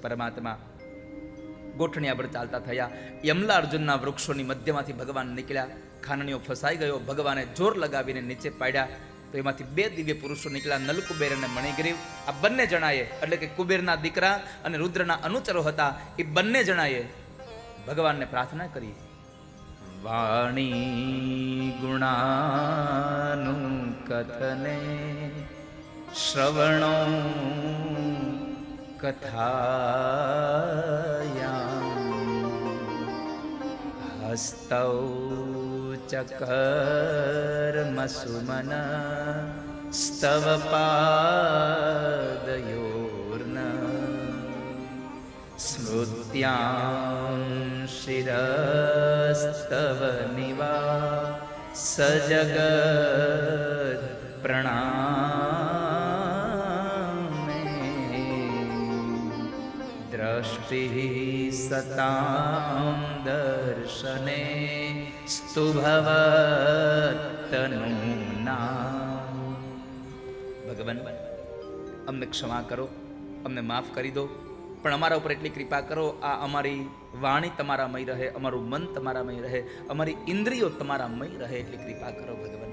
પરમાત્મા ગોઠણિયા પર ચાલતા થયા. યમલા અર્જુનના વૃક્ષોની મધ્યમાંથી ભગવાન નીકળ્યા. ખાનણીઓ ફસાઈ ગયો, ભગવાને જોર લગાવીને નીચે પાડ્યા તો એમાંથી બે દિવ્ય પુરુષો નીકળ્યા, નલકુબેર અને મણિગ્રીવ. આ બંને જણાએ એટલે કે કુબેરના દીકરા અને રુદ્રના અનુચરો હતા. એ બંને જણાએ ભગવાનને પ્રાર્થના કરી, વાણી ગુણાનું કથને શ્રવણો કથાયા હસ્તૌ ચકર્મસુમન સ્તવ પાદયોર્ન સ્મૃત્યાં શિરસ્તવ નિવા સજગદ પ્રણામે દ્રષ્ટિ સતાં દર્શને સ્તુભવતનુના. ભગવાન, અમને ક્ષમા કરો, અમને માફ કરી દો, પણ અમારા ઉપર એટલી કૃપા કરો, આ અમારી વાણી તમારામય રહે, અમારું મન તમારામય રહે, અમારી ઇન્દ્રિયો તમારામય રહે એટલી કૃપા કરો ભગવાન.